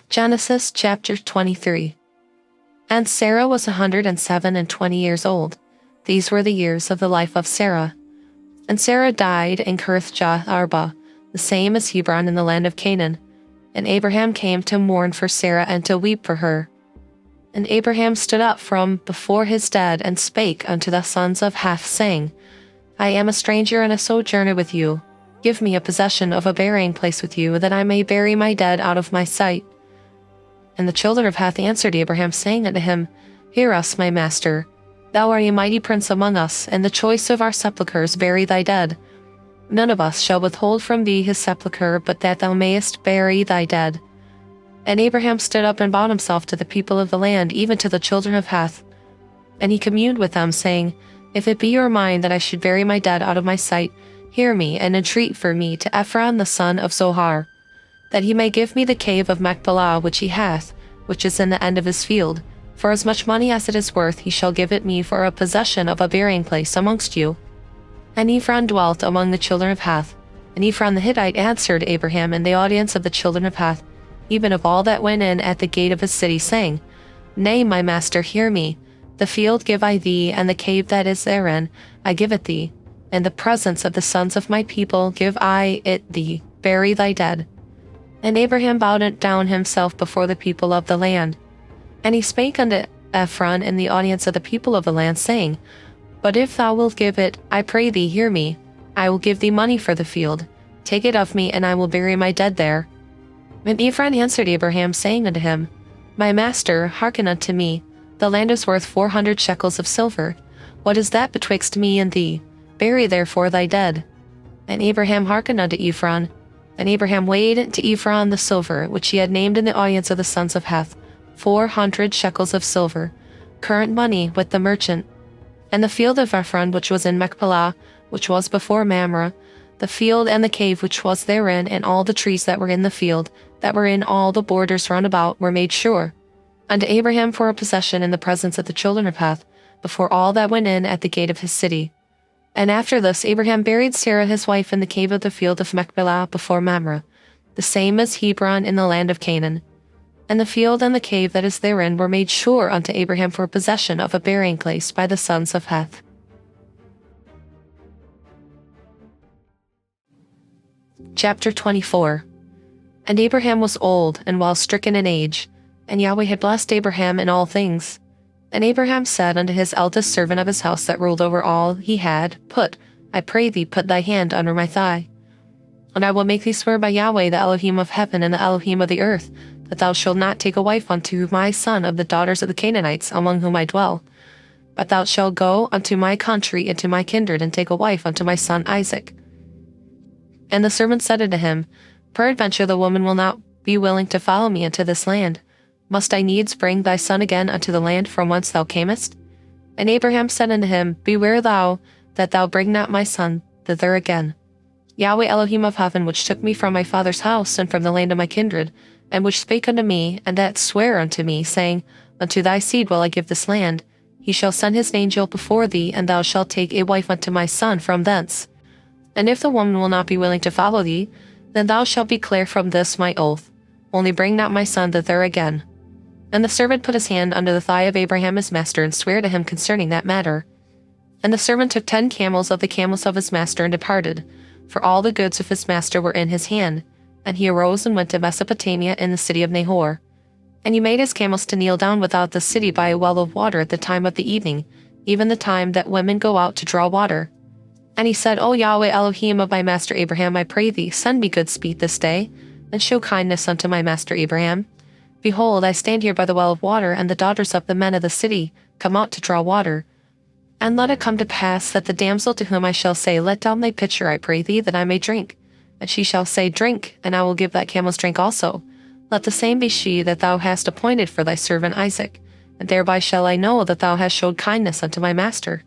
Genesis chapter 23. And Sarah was 127 years old. These were the years of the life of Sarah. And Sarah died in Kirjath-arba, the same as Hebron in the land of Canaan. And Abraham came to mourn for Sarah and to weep for her. And Abraham stood up from before his dead and spake unto the sons of Heth, saying, I am a stranger and a sojourner with you. Give me a possession of a burying place with you, that I may bury my dead out of my sight. And the children of Heth answered Abraham, saying unto him, Hear us, my master. Thou art a mighty prince among us, and the choice of our sepulchres bury thy dead. None of us shall withhold from thee his sepulchre, but that thou mayest bury thy dead. And Abraham stood up and bowed himself to the people of the land, even to the children of Heth. And he communed with them, saying, If it be your mind that I should bury my dead out of my sight, hear me, and entreat for me to Ephron the son of Zohar, that he may give me the cave of Machpelah which he hath, which is in the end of his field. For as much money as it is worth, he shall give it me for a possession of a burying place amongst you. And Ephron dwelt among the children of Heth. And Ephron the Hittite answered Abraham in the audience of the children of Heth, even of all that went in at the gate of his city, saying, Nay, my master, hear me. The field give I thee, and the cave that is therein I give it thee. In the presence of the sons of my people give I it thee. Bury thy dead. And Abraham bowed down himself before the people of the land. And he spake unto Ephron in the audience of the people of the land, saying, But if thou wilt give it, I pray thee, hear me. I will give thee money for the field. Take it of me, and I will bury my dead there. And Ephron answered Abraham, saying unto him, My master, hearken unto me. The land is worth 400 shekels of silver. What is that betwixt me and thee? Bury therefore thy dead. And Abraham hearkened unto Ephron. And Abraham weighed to Ephron the silver, which he had named in the audience of the sons of Heth, 400 shekels of silver, current money with the merchant. And the field of Ephron which was in Machpelah, which was before Mamre, the field and the cave which was therein, and all the trees that were in the field, that were in all the borders round about, were made sure unto Abraham for a possession in the presence of the children of Heth, before all that went in at the gate of his city. And after this Abraham buried Sarah his wife in the cave of the field of Machpelah before Mamre, the same as Hebron in the land of Canaan. And the field and the cave that is therein were made sure unto Abraham for possession of a burying place by the sons of Heth. Chapter 24. And Abraham was old, and well stricken in age, and Yahweh had blessed Abraham in all things. And Abraham said unto his eldest servant of his house that ruled over all he had, I pray thee, put thy hand under my thigh. And I will make thee swear by Yahweh, the Elohim of heaven and the Elohim of the earth, that thou shalt not take a wife unto my son of the daughters of the Canaanites, among whom I dwell. But thou shalt go unto my country and to my kindred, and take a wife unto my son Isaac. And the servant said unto him, Peradventure the woman will not be willing to follow me into this land. Must I needs bring thy son again unto the land from whence thou camest? And Abraham said unto him, Beware thou, that thou bring not my son thither again. Yahweh Elohim of heaven, which took me from my father's house and from the land of my kindred, and which spake unto me, and that sware unto me, saying, Unto thy seed will I give this land. He shall send his angel before thee, and thou shalt take a wife unto my son from thence. And if the woman will not be willing to follow thee, then thou shalt be clear from this my oath. Only bring not my son thither again. And the servant put his hand under the thigh of Abraham his master, and sware to him concerning that matter. And the servant took 10 camels of the camels of his master, and departed, for all the goods of his master were in his hand. And he arose and went to Mesopotamia in the city of Nahor. And he made his camels to kneel down without the city by a well of water at the time of the evening, even the time that women go out to draw water. And he said, O Yahweh Elohim of my master Abraham, I pray thee, send me good speed this day, and show kindness unto my master Abraham. Behold, I stand here by the well of water, and the daughters of the men of the city come out to draw water. And let it come to pass that the damsel to whom I shall say, Let down thy pitcher, I pray thee, that I may drink. And she shall say, Drink, and I will give that camels drink also. Let the same be she that thou hast appointed for thy servant Isaac, and thereby shall I know that thou hast showed kindness unto my master.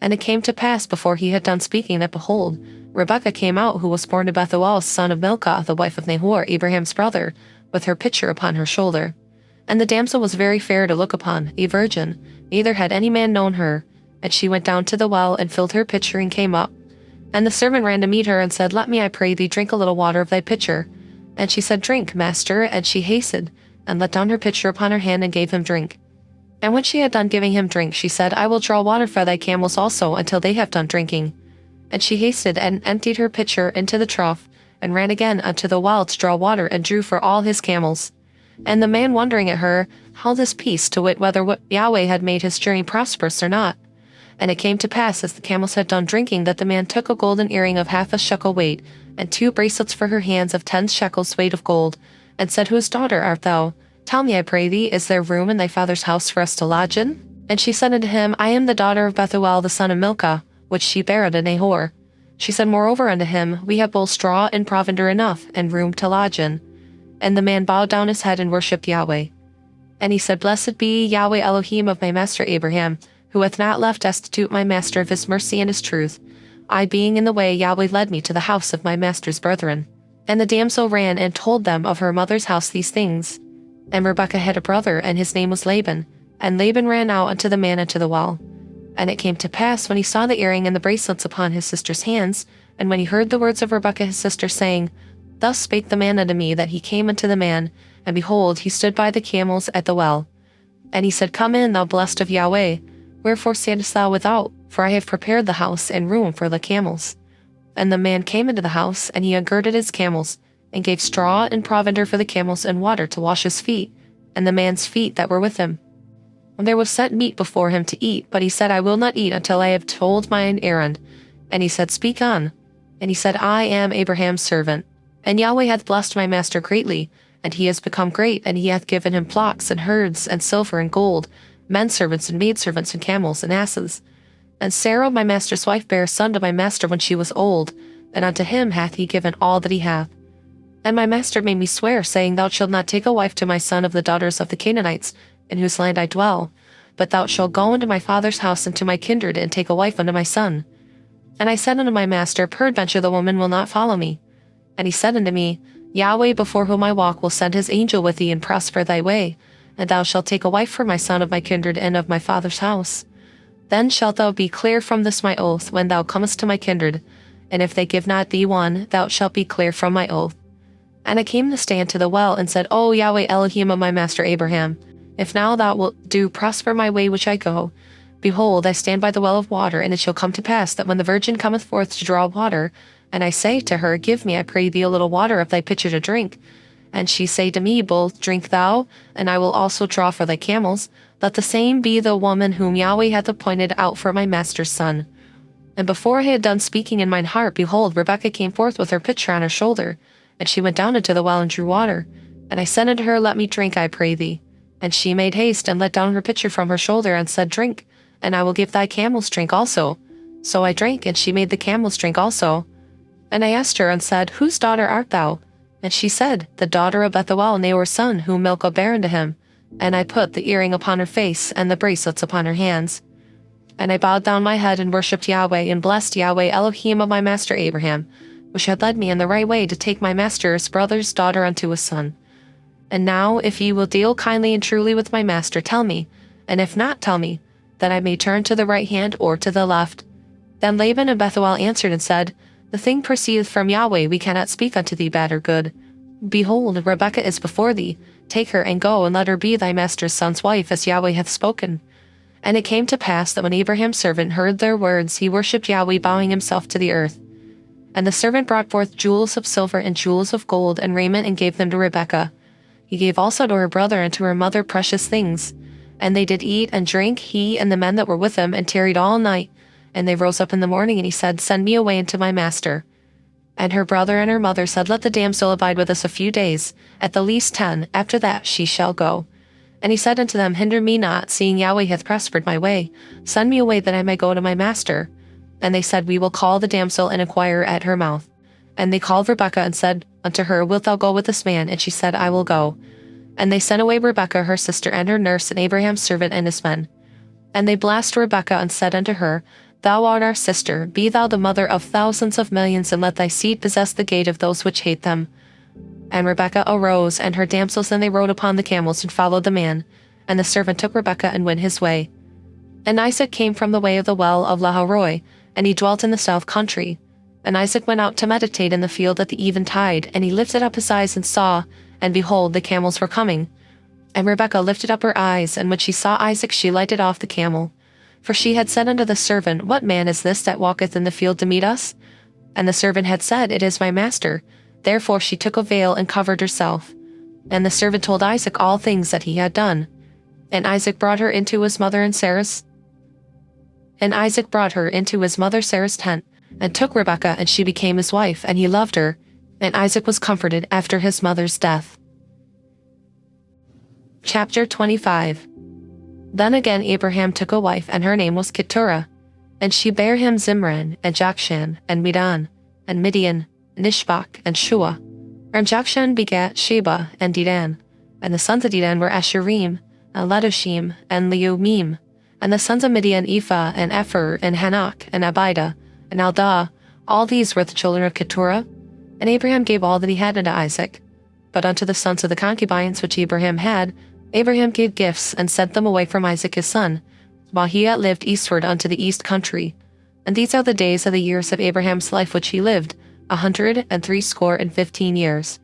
And it came to pass before he had done speaking that, behold, Rebekah came out, who was born to Bethuel, son of Milcah, the wife of Nahor, Abraham's brother, with her pitcher upon her shoulder. And the damsel was very fair to look upon, a virgin, neither had any man known her. And she went down to the well, and filled her pitcher, and came up. And the servant ran to meet her, and said, Let me, I pray thee, drink a little water of thy pitcher. And she said, "Drink, master," and she hastened, and let down her pitcher upon her hand and gave him drink. And when she had done giving him drink, she said, "I will draw water for thy camels also until they have done drinking." And she hasted and emptied her pitcher into the trough, and ran again unto the well to draw water, and drew for all his camels. And the man wondering at her, held his peace, to wit whether what Yahweh had made his journey prosperous or not. And it came to pass, as the camels had done drinking, that the man took a golden earring of 1/2 shekel weight, and 2 bracelets for her hands of 10 shekels weight of gold, and said, "Whose daughter art thou? Tell me, I pray thee, is there room in thy father's house for us to lodge in?" And she said unto him, "I am the daughter of Bethuel the son of Milcah, which she bare unto Nahor." She said moreover unto him, "We have both straw and provender enough, and room to lodge in." And the man bowed down his head and worshipped Yahweh. And he said, "Blessed be Yahweh Elohim of my master Abraham, who hath not left destitute my master of his mercy and his truth. I being in the way, Yahweh led me to the house of my master's brethren." And the damsel ran and told them of her mother's house these things. And Rebekah had a brother, and his name was Laban. And Laban ran out unto the man into the well. And it came to pass, when he saw the earring and the bracelets upon his sister's hands, and when he heard the words of Rebekah his sister, saying, "Thus spake the man unto me," that he came unto the man, and behold, he stood by the camels at the well. And he said, "Come in, thou blessed of Yahweh. Wherefore standest thou without? For I have prepared the house and room for the camels." And the man came into the house, and he ungirded his camels, and gave straw and provender for the camels, and water to wash his feet, and the man's feet that were with him. And there was set meat before him to eat, but he said, "I will not eat until I have told mine errand." And he said, "Speak on." And he said, "I am Abraham's servant. And Yahweh hath blessed my master greatly, and he has become great, and he hath given him flocks and herds and silver and gold, menservants and maidservants and camels and asses. And Sarah my master's wife bare a son to my master when she was old, and unto him hath he given all that he hath. And my master made me swear, saying, Thou shalt not take a wife to my son of the daughters of the Canaanites, in whose land I dwell, but thou shalt go into my father's house and to my kindred, and take a wife unto my son. And I said unto my master, Peradventure the woman will not follow me. And he said unto me, Yahweh before whom I walk will send his angel with thee, and prosper thy way, and thou shalt take a wife for my son of my kindred and of my father's house. Then shalt thou be clear from this my oath, when thou comest to my kindred, and if they give not thee one, thou shalt be clear from my oath. And I came to stand to the well, and said, O Yahweh Elohim of my master Abraham, if now thou wilt do prosper my way which I go, behold, I stand by the well of water, and it shall come to pass that when the virgin cometh forth to draw water, and I say to her, Give me, I pray thee, a little water of thy pitcher to drink, and she say to me, Both drink thou, and I will also draw for thy camels, let the same be the woman whom Yahweh hath appointed out for my master's son. And before I had done speaking in mine heart, behold, Rebekah came forth with her pitcher on her shoulder, and she went down into the well and drew water. And I said unto her, Let me drink, I pray thee. And she made haste, and let down her pitcher from her shoulder, and said, Drink, and I will give thy camels drink also. So I drank, and she made the camels drink also. And I asked her, and said, Whose daughter art thou? And she said, The daughter of Bethuel, Nahor's son, whom Milcah bare unto him. And I put the earring upon her face, and the bracelets upon her hands. And I bowed down my head, and worshipped Yahweh, and blessed Yahweh Elohim of my master Abraham, which had led me in the right way to take my master's brother's daughter unto his son. And now, if ye will deal kindly and truly with my master, tell me, and if not, tell me, that I may turn to the right hand or to the left. Then Laban and Bethuel answered and said, The thing proceedeth from Yahweh, we cannot speak unto thee bad or good. Behold, Rebekah is before thee, take her and go, and let her be thy master's son's wife, as Yahweh hath spoken. And it came to pass that when Abraham's servant heard their words, he worshipped Yahweh, bowing himself to the earth. And the servant brought forth jewels of silver and jewels of gold and raiment, and gave them to Rebekah. He gave also to her brother and to her mother precious things. And they did eat and drink, he and the men that were with him, and tarried all night. And they rose up in the morning, and he said, Send me away unto my master. And her brother and her mother said, Let the damsel abide with us a few days, at the least 10, after that she shall go. And he said unto them, Hinder me not, seeing Yahweh hath prospered my way. Send me away that I may go to my master. And they said, We will call the damsel and inquire at her mouth. And they called Rebekah and said unto her, Wilt thou go with this man? And she said, I will go. And they sent away Rebekah her sister and her nurse, and Abraham's servant and his men. And they blessed Rebekah and said unto her, Thou art our sister, be thou the mother of thousands of millions, and let thy seed possess the gate of those which hate them. And Rebekah arose, and her damsels, and they rode upon the camels, and followed the man. And the servant took Rebekah and went his way. And Isaac came from the way of the well of Lahairoi, and he dwelt in the south country. And Isaac went out to meditate in the field at the eventide, and he lifted up his eyes and saw, and behold, the camels were coming. And Rebekah lifted up her eyes, and when she saw Isaac, she lighted off the camel. For she had said unto the servant, What man is this that walketh in the field to meet us? And the servant had said, It is my master. Therefore she took a veil and covered herself. And the servant told Isaac all things that he had done. And Isaac brought her into his mother Sarah's tent, and took Rebekah, and she became his wife, and he loved her. And Isaac was comforted after his mother's death. Chapter 25. Then again Abraham took a wife, and her name was Keturah. And she bare him Zimran, and Jokshan, and Medan, and Midian, and Ishbak, and Shua. And Jokshan begat Sheba, and Dedan. And the sons of Dedan were Asherim, and Ledoshim, and Leumim. And the sons of Midian, Ephah, and Epher, and Hanok, and Abida, and Aldah. All these were the children of Keturah. And Abraham gave all that he had unto Isaac. But unto the sons of the concubines which Abraham had, Abraham gave gifts, and sent them away from Isaac his son, while he yet lived eastward unto the east country. And these are the days of the years of Abraham's life which he lived, 160 years.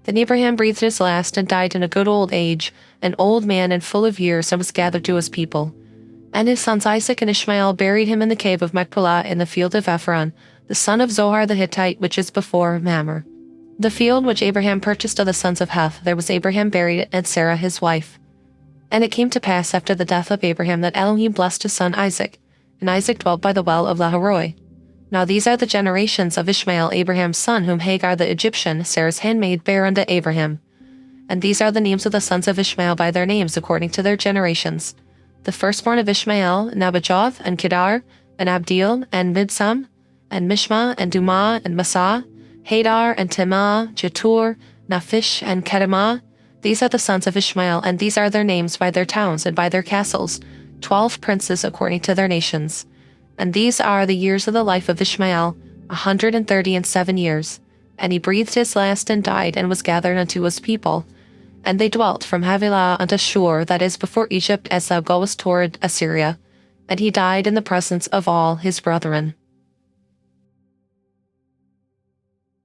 Then Abraham breathed his last, and died in a good old age, an old man and full of years, and was gathered to his people. And his sons Isaac and Ishmael buried him in the cave of Machpelah in the field of Ephron, the son of Zohar the Hittite, which is before Mamre. The field which Abraham purchased of the sons of Heth, there was Abraham buried, and Sarah his wife. And it came to pass after the death of Abraham that Elohim blessed his son Isaac, and Isaac dwelt by the well of Lahairoi. Now these are the generations of Ishmael Abraham's son, whom Hagar the Egyptian, Sarah's handmaid, bare unto Abraham. And these are the names of the sons of Ishmael by their names according to their generations. The firstborn of Ishmael, Nabajoth, and Kedar, and Abdeel, and Mibsam, and Mishma, and Dumah, and Massa, Hadar, and Timah, Jetur, Naphish, and Kedemah. These are the sons of Ishmael, and these are their names by their towns and by their castles, 12 princes according to their nations. And these are the years of the life of Ishmael, 137 years. And he breathed his last and died, and was gathered unto his people. And they dwelt from Havilah unto Shur, that is before Egypt, as thou goest toward Assyria. And he died in the presence of all his brethren.